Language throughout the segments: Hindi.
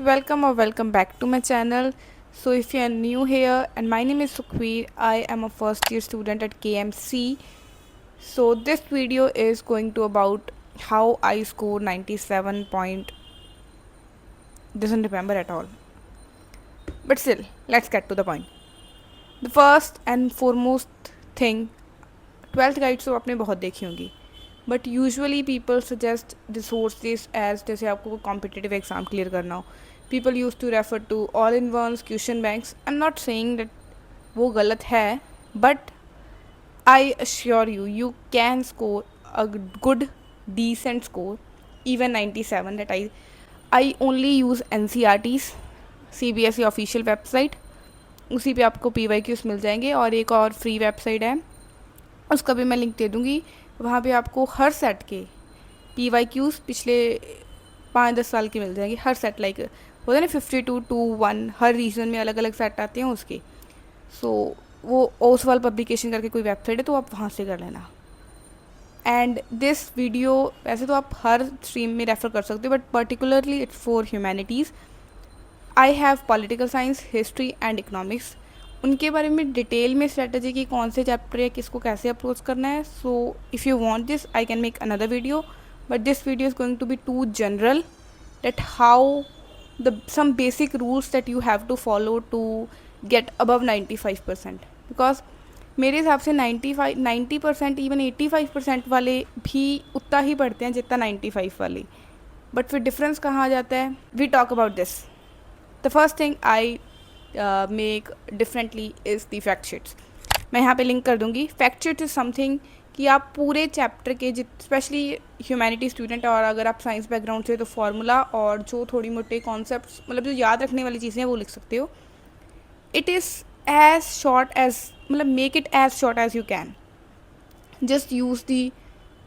Welcome or welcome back to my channel. So if you are new here, and my name is Sukhveer, I am a first year student at KMC. So this video is going to about how I scored 97 point. Doesn't remember at all. But still, let's get to the point. The first and foremost thing, 12th guides तो आपने बहुत देखी होंगी. But usually people suggest resources as जैसे आपको कॉम्पिटिटिव एग्ज़ाम क्लियर करना हो. People use to refer to all in ones question banks. I am not saying that वो गलत है, but I assure you can score a good decent score, even 97. That I only use NCERT's CBSE official website. उसी पे आपको PYQs मिल जाएंगे, और एक और फ्री वेबसाइट है, उसका भी मैं लिंक दे दूँगी. वहाँ पे आपको हर सेट के PYQs पिछले 5-10 साल के मिल जाएंगे. हर सेट लाइक होता है ना 52-1, हर रीजन में अलग अलग सेट आते हैं उसके. सो वो ओसवाल पब्लिकेशन करके कोई वेबसाइट है, तो आप वहाँ से कर लेना. एंड दिस वीडियो वैसे तो आप हर स्ट्रीम में रेफ़र कर सकते हो, but particularly it's for humanities. I have political science, history and economics. उनके बारे में डिटेल में स्ट्रेटजी की कौन से चैप्टर या किसको कैसे अप्रोच करना है. So if you want this I can make another video, but this video is going to be too general, that how some basic rules that you have to follow to get above 95%. because मेरे हिसाब से 90% इवन 85% वाले भी उतना ही पढ़ते हैं जितना 95 वाले. बट फिर डिफरेंस कहाँ आ जाता है? We talk about this. The first thing I make differently is the fact sheets. मैं यहाँ पे लिंक कर दूँगी. फैक्ट शीट इज़ समथिंग कि आप पूरे चैप्टर के स्पेशली ह्यूमैनिटी स्टूडेंट, और अगर आप साइंस बैकग्राउंड से तो फार्मूला और जो थोड़ी मोटे कॉन्सेप्ट्स मतलब जो याद रखने वाली चीज़ें हैं वो लिख सकते हो. It is as short as मतलब make it as short as you can. Just use the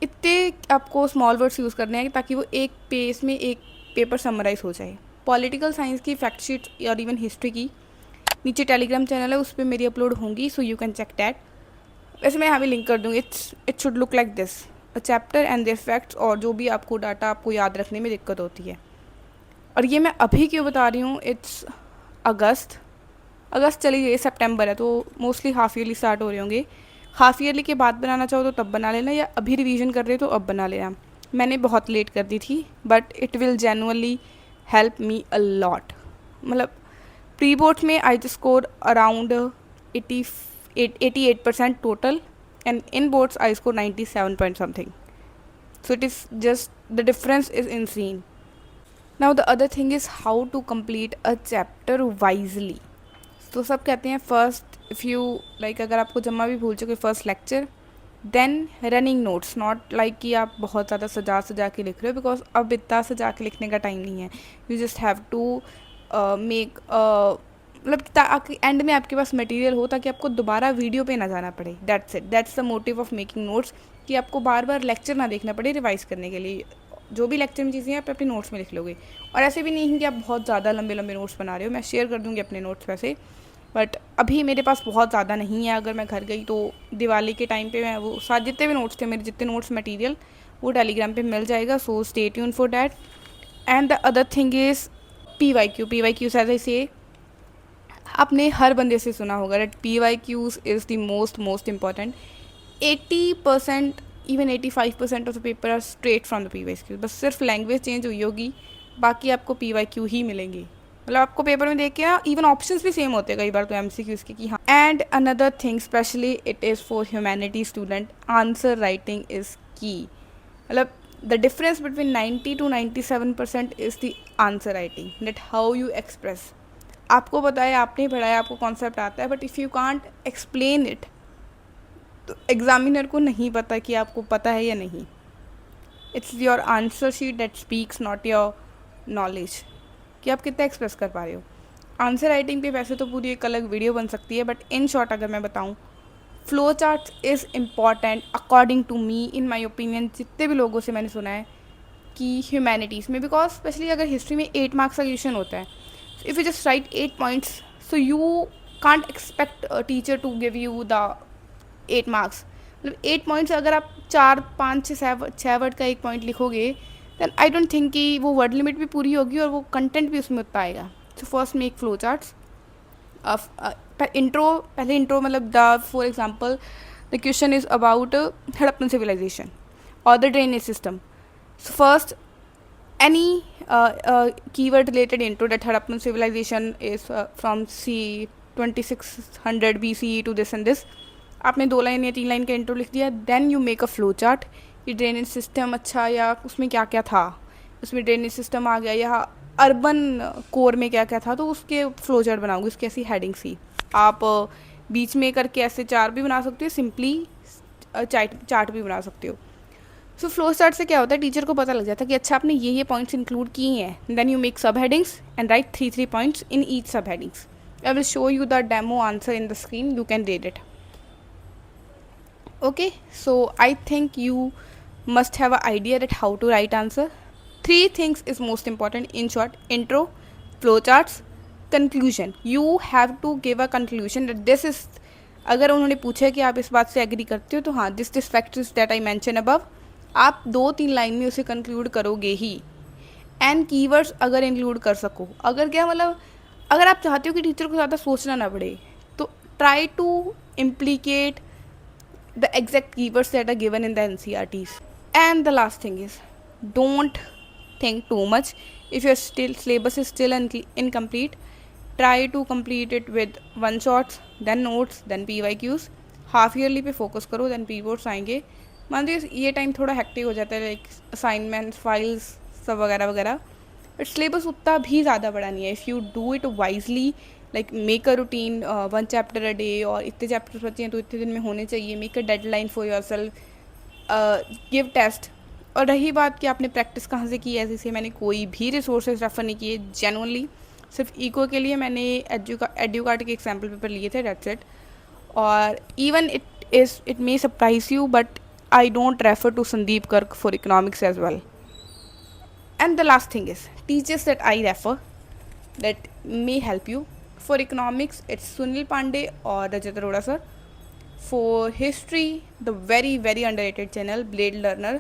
इतने आपको स्मॉल वर्ड्स यूज़ करने हैं ताकि वो एक पेज में एक पेपर समराइज हो जाए. पॉलिटिकल साइंस की फैक्ट शीट और इवन हिस्ट्री की नीचे टेलीग्राम चैनल है, उस पर मेरी अपलोड होंगी, so you can check that. वैसे मैं यहाँ भी लिंक कर दूँगी. It should look like this, a chapter and the facts, और जो भी आपको डाटा आपको याद रखने में दिक्कत होती है. और ये मैं अभी क्यों बता रही हूँ? इट्स अगस्त चली गई, सितंबर है, तो मोस्टली हाफ ईयरली स्टार्ट हो रहे होंगे. हाफ ईयरली के बाद बनाना चाहो तो तब बना लेना, या अभी रिवीजन कर रहे हो तो अब बना लेना. मैंने बहुत लेट कर दी थी, but it will genuinely help me a lot. मतलब प्री बोर्ड में I score around 88% total, and in boards I scored 97 point something. So it is just the difference is insane. Now the other thing is how to complete a chapter wisely. तो सब कहते हैं फर्स्ट इफ़ यू लाइक अगर आपको जमा भी भूल चुके first lecture, then running notes. Not like कि आप बहुत ज़्यादा सजा के लिख रहे हो, बिकॉज अब इतना सजा के लिखने का टाइम नहीं है. You just have to make मतलब एंड में आपके पास मटेरियल हो ताकि आपको दोबारा वीडियो पे ना जाना पड़े. That's it, that's the motive of making notes, कि आपको बार बार लेक्चर ना देखना पड़े रिवाइज़ करने के लिए. जो भी लेक्चर में चीज़ें हैं आप अपने नोट्स में लिख लोगे. और ऐसे भी नहीं है कि आप बहुत ज़्यादा लंबे लंबे नोट्स बना रहे हो. मैं शेयर कर दूँगी अपने नोट्स वैसे, बट अभी मेरे पास बहुत ज़्यादा नहीं है. अगर मैं घर गई तो दिवाली के टाइम पे मैं वो साथ जितने भी नोट्स थे मेरे, जितने नोट्स मटेरियल, वो टेलीग्राम पे मिल जाएगा. So stay tune for that. And the other thing is PYQ as I say. आपने हर बंदे से सुना होगा that PYQs is the most important. 80% even 85% of the paper are straight from the PYQ. बस सिर्फ लैंग्वेज चेंज हुई होगी, बाकी आपको PYQ ही मिलेंगे. मतलब आपको पेपर में देख के ना इवन ऑप्शंस भी सेम होते हैं कई बार तो MCQs के कि हाँ. And another thing specially it is for humanity student, answer writing is की. मतलब the difference between 90 to 97% is the answer writing, that how you express. आपको पता है, आपने पढ़ा है, आपको कॉन्सेप्ट आता है, but if you can't explain it तो एग्जामिनर को नहीं पता कि आपको पता है या नहीं. It's your answer sheet that speaks, not your knowledge, कि आप कितना एक्सप्रेस कर पा रहे हो. आंसर राइटिंग पे वैसे तो पूरी एक अलग वीडियो बन सकती है, बट इन शॉर्ट अगर मैं बताऊँ, flow chart is important according to me, in my opinion. जितने भी लोगों से मैंने सुना है कि ह्यूमैनिटीज़ में, बिकॉज स्पेशली अगर हिस्ट्री में 8 मार्क्स का क्वेश्चन होता है, if you just write 8 points, so you can't expect a teacher to give you the 8 marks. मतलब 8 पॉइंट्स अगर आप 4 5 6 वर्ड का एक पॉइंट लिखोगे देन आई डोंट थिंक कि वो वर्ड लिमिट भी पूरी होगी और वो कंटेंट भी उसमें उतना आएगा. So first make flow charts. Intro, पहले इंट्रो मतलब the for example the question is about Harappan civilisation और the drainage system. So first any keyword related intro that Harappan civilization is from c 2600 BCE to this and this. आपने 2 लाइन या 3 लाइन का इंट्रो लिख दिया. Then you make a flow chart. ये ड्रेनेज सिस्टम अच्छा या उसमें क्या क्या था, उसमें ड्रेनेज सिस्टम आ गया या अर्बन कोर में क्या क्या था, तो उसके फ्लो चार्ट बनाओगे. उसकी ऐसी हेडिंग सी आप बीच में करके ऐसे 4 भी बना सकते हो, सिंपली चार्ट भी बना सकते हो. सो फ्लो चार्ट से क्या होता है, टीचर को पता लग जाता है कि अच्छा आपने ये पॉइंट्स इंक्लूड किए हैं. Then you make sub headings and write 3 points in each sub headings. I will show you the demo answer in the screen, you can read it. Okay, so I think you must have an idea that how to write answer. 3 things is most important in short: intro, flowcharts, conclusion. You have to give a conclusion that this is, अगर उन्होंने पूछा कि आप इस बात से एग्री करते हो तो हाँ, this factors that I mention above, आप 2-3 लाइन में उसे कंक्लूड करोगे ही. एंड कीवर्ड्स अगर इंक्लूड कर सको, अगर क्या मतलब अगर आप चाहते हो कि टीचर को ज़्यादा सोचना ना पड़े तो try to implicate the exact keywords that are given in the NCERTs. And the last thing is, don't think too much. If your syllabus is still incomplete, try to complete it with one shots, then notes, then PYQs. Half yearly पे फोकस करो, देन पी बोर्ड्स आएंगे. मान लीजिए ये टाइम थोड़ा हेक्टिक हो जाता है, लाइक असाइनमेंट्स, फाइल्स, सब वगैरह वगैरह, बट सिलेबस उतना भी ज़्यादा बड़ा नहीं है. If you do it wisely, like make a routine, 1 chapter a day, और इतने चैप्टर्स बचे हैं तो इतने दिन में होने चाहिए. Make a deadline for yourself, give test. और रही बात कि आपने प्रैक्टिस कहाँ से की, ऐसे मैंने कोई भी रिसोर्सेज रेफर नहीं किए. जेनुअनली सिर्फ इको के लिए मैंने एड्यूकार्ट के एग्जाम्पल पेपर लिए थे, दैट्स इट. और even it may surprise you, but I don't refer to Sandeep Garg for economics as well. And the last thing is, teachers that I refer that may help you. For economics, it's Sunil Pandey or Rajat Arora sir. For history, the very underrated channel Blade Learner.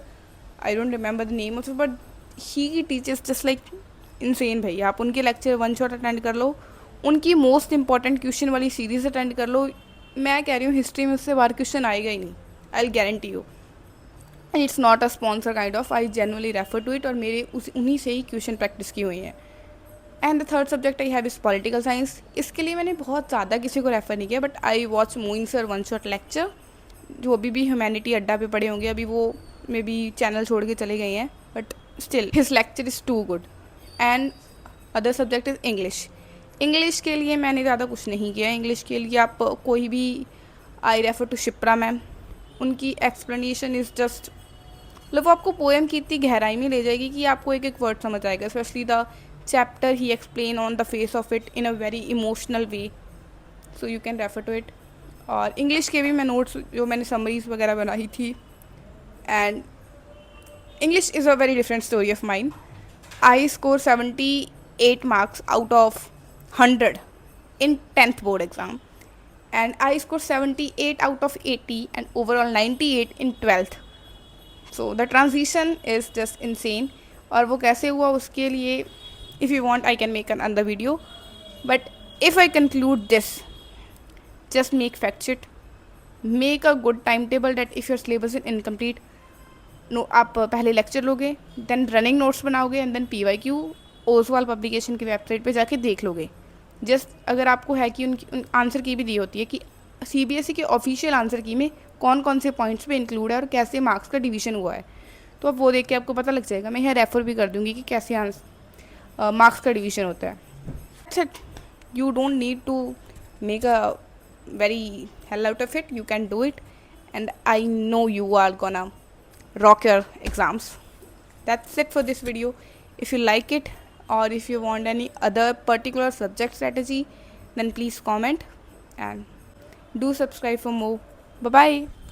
I don't remember the name also, but he teaches just like insane भाई. आप उनके लेक्चर 1 शॉट अटेंड कर लो, उनकी मोस्ट इंपॉर्टेंट क्वेश्चन वाली सीरीज अटेंड कर लो. मैं कह रही हूँ हिस्ट्री में उससे बाहर क्वेश्चन आएगा ही नहीं, I will guarantee you. And it's not a sponsor kind of, I genuinely refer to it, और मेरे उन्हीं से ही क्वेश्चन प्रैक्टिस की हुई है. And the third subject I have is political science. इसके लिए मैंने बहुत ज़्यादा किसी को रेफ़र नहीं किया, but I watch Moin sir 1 shot lecture, जो अभी भी ह्यूमैनिटी अड्डा पे पड़े होंगे. अभी वो मे बी चैनल छोड़ के चले गए हैं, but still his lecture is too good. And other subject is English. English के लिए मैंने ज़्यादा कुछ नहीं किया. इंग्लिश के लिए आप कोई भी, I refer to Shipra ma'am. उनकी एक्सप्लेनेशन इज़ जस्ट, मतलब वो आपको पोएम की इतनी गहराई में ले जाएगी कि आपको एक एक वर्ड समझ आएगा. स्पेशली द चैप्टर ही explain on the face of it in a very emotional way, so you can refer to it. और इंग्लिश के भी मैं नोट्स, जो मैंने समरीज वगैरह बनाई थी. And English is a very different story of mine. I score 78 marks out of 100 in 10th board exam, and I scored 78 out of 80 and overall 98 in 12th. So the transition is just insane. और वो कैसे हुआ उसके लिए, if you want I can make another video, but if I conclude this, just make fact sheet, make a good timetable that if your syllabus is incomplete, no आप पहले लेक्चर लोगे, देन रनिंग नोट्स बनाओगे, and then PYQ Oswal publication की वेबसाइट पे जाके देख लोगे. जस्ट अगर आपको है कि उनकी आंसर की भी दी होती है कि CBSE के ऑफिशियल आंसर की में कौन कौन से पॉइंट्स पे इंक्लूड है और कैसे मार्क्स का डिवीजन हुआ है, तो अब वो देख के आपको पता लग जाएगा. मैं यहाँ रेफ़र भी कर दूँगी कि कैसे मार्क्स का डिवीजन होता है. It's you don't need to make a very hell out of it, you can do it, and I know you are gonna rock your exams. That's it for this video. If you like it, or if you want any other particular subject strategy, then please comment and do subscribe for more. Bye bye.